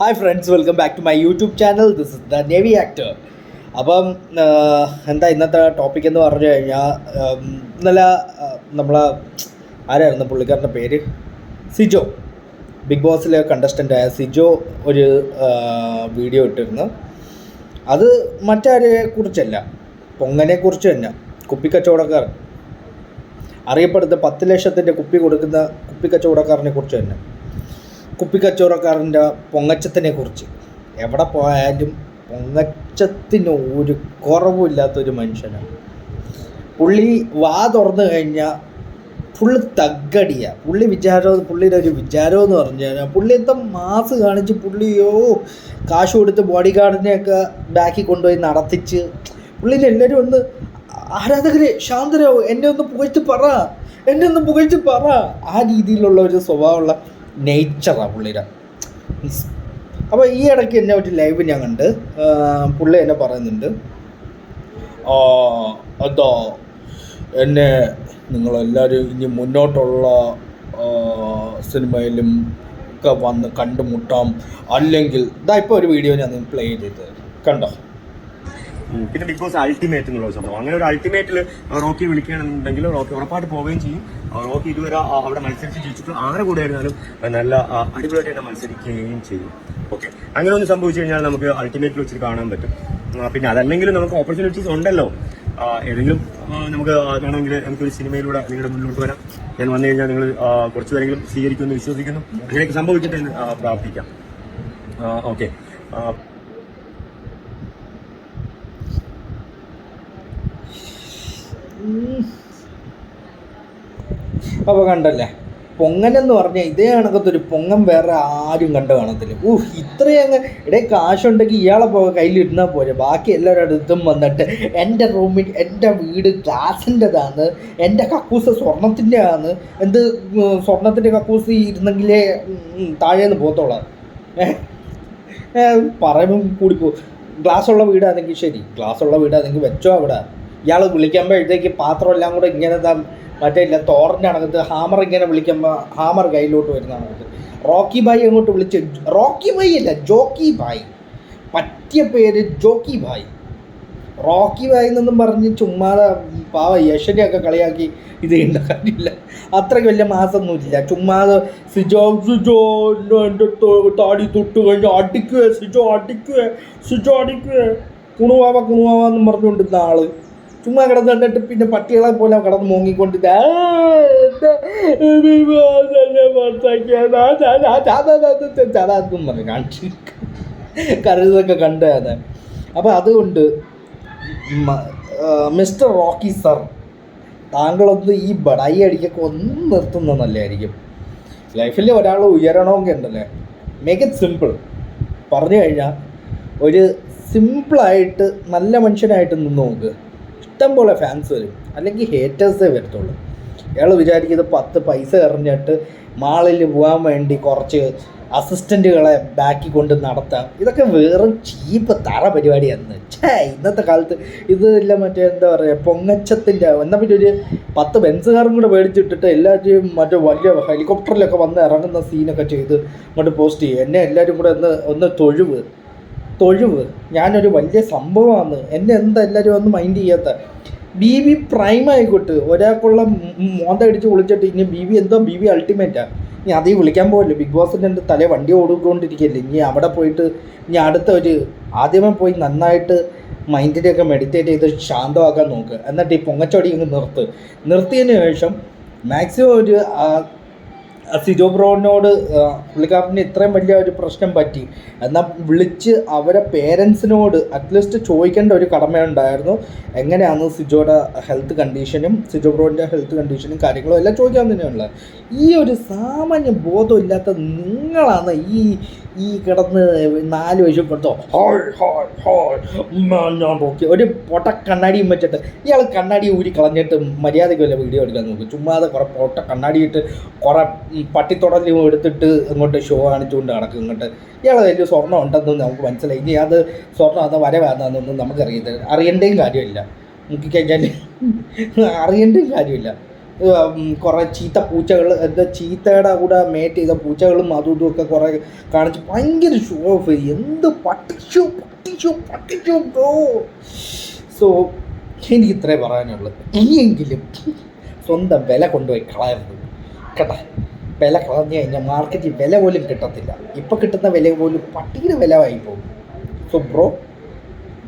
Hi friends, welcome back to my YouTube channel. This is the navy actor. അപ്പം എന്താ ഇന്നത്തെ topic എന്ന് പറഞ്ഞു കഴിഞ്ഞാൽ, ഇന്നലെ നമ്മളെ ആരായിരുന്നു പുള്ളിക്കാരൻ്റെ പേര്, സിജോ, ബിഗ് ബോസിലെ കണ്ടസ്റ്റൻ്റായ സിജോ ഒരു വീഡിയോ ഇട്ടിരുന്നു. അത് മറ്റാരെ കുറിച്ചല്ല, പൊങ്ങനെക്കുറിച്ച് തന്നെ. കുപ്പിക്കച്ചവടക്കാരൻ അറിയപ്പെടുന്ന 10 ലക്ഷത്തിൻ്റെ കുപ്പി കൊടുക്കുന്ന കുപ്പിക്കച്ചവടക്കാരനെ കുറിച്ച് തന്നെ. കുപ്പിക്കച്ചവടക്കാരൻ്റെ പൊങ്ങച്ചത്തിനെ കുറിച്ച്. എവിടെ പോയാലും പൊങ്ങച്ചത്തിന് ഒരു കുറവില്ലാത്തൊരു മനുഷ്യനാണ് പുള്ളി. വാ തുറന്നു കഴിഞ്ഞാൽ ഫുള്ള് തഗ്ഗടിയാണ് പുള്ളിയുടെ ഒരു വിചാരം എന്ന് പറഞ്ഞു കഴിഞ്ഞാൽ, പുള്ളി എന്താ മാസ് കാണിച്ച് പുള്ളിയോ കാശ് കൊടുത്ത് ബോഡി ഗാർഡിനെയൊക്കെ ബാക്കിൽ കൊണ്ടുപോയി നടത്തിച്ച് പുള്ളിനെ എല്ലാവരും ഒന്ന് ആരാധകരെ ശാന്തരോ എന്നെ ഒന്ന് പുകഴ്ത്തി പറ ആ രീതിയിലുള്ള ഒരു സ്വഭാവമുള്ള നേച്ചറാണ് പുള്ളിയുടെ. അപ്പോൾ ഈ ഇടയ്ക്ക് എന്നെ ഒരു ലൈവ് ഞാൻ കണ്ട്, പുള്ളി എന്നെ പറയുന്നുണ്ട്, അതോ എന്നെ നിങ്ങളെല്ലാവരും ഇനി മുന്നോട്ടുള്ള സിനിമയിലും ഒക്കെ വന്ന് കണ്ടുമുട്ടാം, അല്ലെങ്കിൽ ഇതാ ഇപ്പോൾ ഒരു വീഡിയോ ഞാൻ പ്ലേ ചെയ്തത് കണ്ടോ. പിന്നെ ബിഗ് ബോസ് അൾട്ടിമേറ്റ് എന്നുള്ള സംഭവം, അങ്ങനെ ഒരു അൾട്ടിമേറ്റിൽ റോക്കി വിളിക്കുകയാണെന്നുണ്ടെങ്കിൽ റോക്കി ഉറപ്പായിട്ട് പോവുകയും ചെയ്യും. റോക്കി ഇതുവരെ അവിടെ മത്സരിച്ച് ജയിച്ചിട്ട് ആരെ കൂടെ ആയിരുന്നാലും നല്ല അടിപൊളിയായിട്ട് തന്നെ മത്സരിക്കുകയും ചെയ്യും. ഓക്കെ, അങ്ങനെ ഒന്ന് സംഭവിച്ചു കഴിഞ്ഞാൽ നമുക്ക് അൾട്ടിമേറ്റിൽ വെച്ചിട്ട് കാണാൻ പറ്റും. പിന്നെ അതല്ലെങ്കിലും നമുക്ക് ഓപ്പർച്യൂണിറ്റീസ് ഉണ്ടല്ലോ. ഏതെങ്കിലും നമുക്ക് വേണമെങ്കിൽ നമുക്കൊരു സിനിമയിലൂടെ നിങ്ങളുടെ മുന്നോട്ട് വരാം. ഞാൻ വന്നു കഴിഞ്ഞാൽ നിങ്ങൾ കുറച്ചു പേരെങ്കിലും സ്വീകരിക്കുമെന്ന് വിശ്വസിക്കുന്നു. അങ്ങനെയൊക്കെ സംഭവിക്കട്ടെ എന്ന് പ്രാർത്ഥിക്കാം. ഓക്കെ, അപ്പോൾ കണ്ടല്ലേ, പൊങ്ങനെന്ന് പറഞ്ഞാൽ ഇതേ കണക്കത്തൊരു പൊങ്ങൻ വേറെ ആരും കണ്ടു കാണത്തില്ല. ഇത്രയും ഇടേ കാശുണ്ടെങ്കിൽ ഇയാളെ കയ്യിലിരുന്നാൽ പോരെ, ബാക്കി എല്ലാവരുടെ അടുത്തും വന്നിട്ട് എൻ്റെ റൂമിൽ എൻ്റെ വീട് ഗ്ലാസിൻ്റെതാണ്, എൻ്റെ കക്കൂസ് സ്വർണത്തിൻ്റെ ആണ്, എന്ത് സ്വർണത്തിൻ്റെ കക്കൂസ് ഇരുന്നെങ്കിലേ താഴേന്ന് പോകത്തോളാം. പറയുമ്പം കൂടിപ്പോ. ഗ്ലാസ്സുള്ള വീടാണെങ്കിൽ ശരി, ഗ്ലാസ്സുള്ള വീടാണെങ്കിൽ വെച്ചോ അവിടെ. ഇയാൾ വിളിക്കുമ്പോഴത്തേക്ക് പാത്രം എല്ലാം കൂടെ ഇങ്ങനെ മറ്റേ ഇല്ല തോറിൻ്റെ അണകത്ത് ഹാമർ ഇങ്ങനെ വിളിക്കുമ്പോൾ ഹാമർ കയ്യിലോട്ട് വരുന്ന അണകത്ത്. റോക്കി ഭായ് അങ്ങോട്ട് വിളിച്ച്, റോക്കി ഭായ് അല്ല ജോക്കി ഭായ്, പറ്റിയ പേര് ജോക്കി ഭായ്. റോക്കി ഭായ് എന്നൊന്നും പറഞ്ഞ് ചുമ്മാതെ പാവ യശനെയൊക്കെ കളിയാക്കി ഇത് ചെയ്യേണ്ട കാര്യമില്ല. അത്രയ്ക്ക് വലിയ മാസമൊന്നുമില്ല. ചുമ്മാതെ സിജോ എൻ്റെ താടി തൊട്ട് കഴിഞ്ഞ് അടിക്കുക, സിജോ അടിക്കുക കുണുവാവെന്നും പറഞ്ഞുകൊണ്ടിരുന്ന ആള് ചുമ്മാ കിടന്ന് കണ്ടിട്ട് പിന്നെ പട്ടികളെ പോലെ കിടന്ന് മോങ്ങിക്കൊണ്ടിട്ട് പറഞ്ഞു കാണിച്ച് കരുതൊക്കെ കണ്ടതാണ്. അപ്പോൾ അതുകൊണ്ട് മിസ്റ്റർ റോക്കി സർ, താങ്കളൊന്ന് ഈ ബടായി അടിക്കൊക്കെ ഒന്ന് നിർത്തുന്നത് നല്ലതായിരിക്കും. ലൈഫിൽ ഒരാൾ ഉയരണമെങ്കിൽ ഉണ്ടല്ലേ, മേക്ക് ഇറ്റ് സിമ്പിൾ. പറഞ്ഞു കഴിഞ്ഞാൽ ഒരു സിമ്പിളായിട്ട് നല്ല മനുഷ്യനായിട്ട് നിന്ന് നോക്ക്, ഇഷ്ടം പോലെ ഫാൻസ് വരും, അല്ലെങ്കിൽ ഹേറ്റേഴ്സേ വരത്തുള്ളൂ. ഇയാൾ വിചാരിക്കുന്നത് 10 പൈസ എറിഞ്ഞിട്ട് മാളിൽ പോകാൻ വേണ്ടി കുറച്ച് അസിസ്റ്റൻറ്റുകളെ ബാക്കി കൊണ്ട് നടത്താം. ഇതൊക്കെ വെറും ചീപ്പ് തറ പരിപാടിയാണ്. ഇന്നത്തെ കാലത്ത് ഇതെല്ലാം മറ്റേ എന്താ പറയുക, പൊങ്ങച്ചത്തിൻ്റെ. എന്നാൽ പിന്നെ ഒരു 10 ബെൻസുകാരും കൂടെ മേടിച്ചിട്ടിട്ട് എല്ലാവരും മറ്റേ വലിയ ഹെലികോപ്റ്ററിലൊക്കെ വന്ന് ഇറങ്ങുന്ന സീനൊക്കെ ചെയ്ത് അങ്ങോട്ട് പോസ്റ്റ് ചെയ്യും. എന്നെ എല്ലാവരും കൂടെ ഒന്ന് തൊഴുവ്, ഞാനൊരു വലിയ സംഭവമാണ്, എന്നെ എന്താ എല്ലാവരും ഒന്ന് മൈൻഡ് ചെയ്യാത്ത. BB പ്രൈം ആയിക്കോട്ടെ, ഒരാൾക്കുള്ള മോന്തടിച്ച് വിളിച്ചിട്ട് ഇനി BB അൾട്ടിമേറ്റാണ്. ഇനി അതീ വിളിക്കാൻ പോകല്ലേ, ബിഗ് ബോസിൻ്റെ എൻ്റെ തലേ വണ്ടി ഓടിക്കൊണ്ടിരിക്കുകയല്ലേ. ഇനി അവിടെ പോയിട്ട് ഇനി അടുത്ത ആദ്യമേ പോയി നന്നായിട്ട് മൈൻഡിനെയൊക്കെ മെഡിറ്റേറ്റ് ചെയ്ത് ശാന്തമാക്കാൻ നോക്കുക. എന്നിട്ട് ഈ പൊങ്ങച്ചോടി അങ്ങ് നിർത്തിയതിന് ശേഷം മാക്സിമം ഒരു സിജോ ബ്രോനോട് പുള്ളിക്കാരന് ഇത്രയും വലിയ ഒരു പ്രശ്നം പറ്റി എന്നാൽ വിളിച്ച് അവരെ പേരൻസിനോട് അറ്റ്ലീസ്റ്റ് ചോദിക്കേണ്ട ഒരു കടമയുണ്ടായിരുന്നു. എങ്ങനെയാണ് സിജോയുടെ ഹെൽത്ത് കണ്ടീഷനും സിജോ ബ്രോൻ്റെ ഹെൽത്ത് കണ്ടീഷനും കാര്യങ്ങളും എല്ലാം ചോദിക്കാൻ തന്നെയുള്ളത്. ഈ ഒരു സാമാന്യ ബോധമില്ലാത്ത നിങ്ങളാണ് ഈ കിടന്ന് 4 വയസ്സപ്പെടുത്തോ ഞാൻ നോക്കി ഒരു പൊട്ട കണ്ണാടിയും വെച്ചിട്ട് ഇയാൾ കണ്ണാടി ഊരി കളഞ്ഞിട്ട് മര്യാദയ്ക്ക് വല്ല വീഡിയോ എടുക്കാൻ നോക്കും. ചുമ്മാതെ കുറേ പൊട്ട കണ്ണാടിയിട്ട് കുറേ പട്ടിത്തൊടലും എടുത്തിട്ട് ഇങ്ങോട്ട് ഷോ കാണിച്ചുകൊണ്ട് നടക്കും. ഇങ്ങോട്ട് ഇയാൾ വലിയ സ്വർണ്ണം ഉണ്ടെന്ന് നമുക്ക് മനസ്സിലായി. ഇനി അത് സ്വർണ്ണം വരവാന്നൊന്നും നമുക്കറിയണ്ടേയും കാര്യമില്ല. നോക്കിക്കഴിഞ്ഞാൽ അറിയേണ്ടേയും കാര്യമില്ല. കുറേ ചീത്ത പൂച്ചകൾ, എന്താ ചീത്തയുടെ കൂടെ മേറ്റ് ചെയ്ത പൂച്ചകളും അതും ഇതുമൊക്കെ കുറേ കാണിച്ച് ഭയങ്കര ഷോ ഓഫ്. എന്ത് പട്ടിച്ചു ബ്രോ. സോ എനിക്ക് ഇത്രേ പറയാനുള്ളൂ. ഇനിയെങ്കിലും സ്വന്തം വില കൊണ്ടുപോയി കളയരുത് കേട്ടോ. വില കളഞ്ഞു കഴിഞ്ഞാൽ മാർക്കറ്റിൽ വില പോലും കിട്ടത്തില്ല. ഇപ്പം കിട്ടുന്ന വില പോലും പട്ടിയുടെ വില ആയി പോകും. സോ ബ്രോ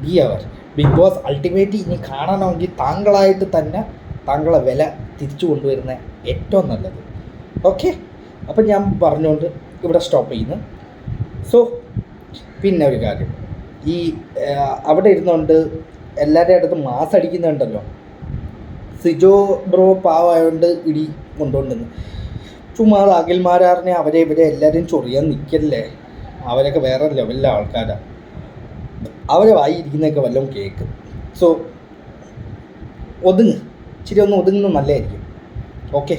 ബി അവർ. ബിഗ് ബോസ് അൾട്ടിമേറ്റ് ഇനി കാണണമെങ്കിൽ താങ്കളായിട്ട് തന്നെ താങ്കളെ വില തിരിച്ചു കൊണ്ടുവരുന്ന ഏറ്റവും നല്ലത്. ഓക്കെ, അപ്പം ഞാൻ പറഞ്ഞുകൊണ്ട് ഇവിടെ സ്റ്റോപ്പ് ചെയ്യുന്നു. സോ പിന്നെ ഒരു കാര്യം, ഈ അവിടെ ഇരുന്നുകൊണ്ട് എല്ലാവരുടെ അടുത്ത് മാസ് അടിക്കുന്നുണ്ടല്ലോ, സിജോ ബ്രോ പാവമായതുകൊണ്ട് ഇടി കൊണ്ടുകൊണ്ടുവന്നു. ചുമ്മാ അഖിൽമാരാറിനെ അവരെ ഇവരെ എല്ലാവരും ചൊറിയാൻ നിൽക്കല്ലേ. അവരൊക്കെ വേറെ ലെവലിലെ ആൾക്കാരാണ്. അവരെ വായിരിക്കുന്നതൊക്കെ വല്ലതും കേൾക്കും. സോ ഇച്ചിരി ഒന്ന് ഒതുങ്ങുന്നത് നല്ലതായിരിക്കും. ഓക്കെ,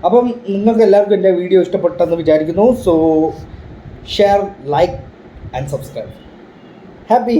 അപ്പം നിങ്ങൾക്ക് എല്ലാവർക്കും എൻ്റെ വീഡിയോ ഇഷ്ടപ്പെട്ടെന്ന് വിചാരിക്കുന്നു. So share, like and subscribe. Happy.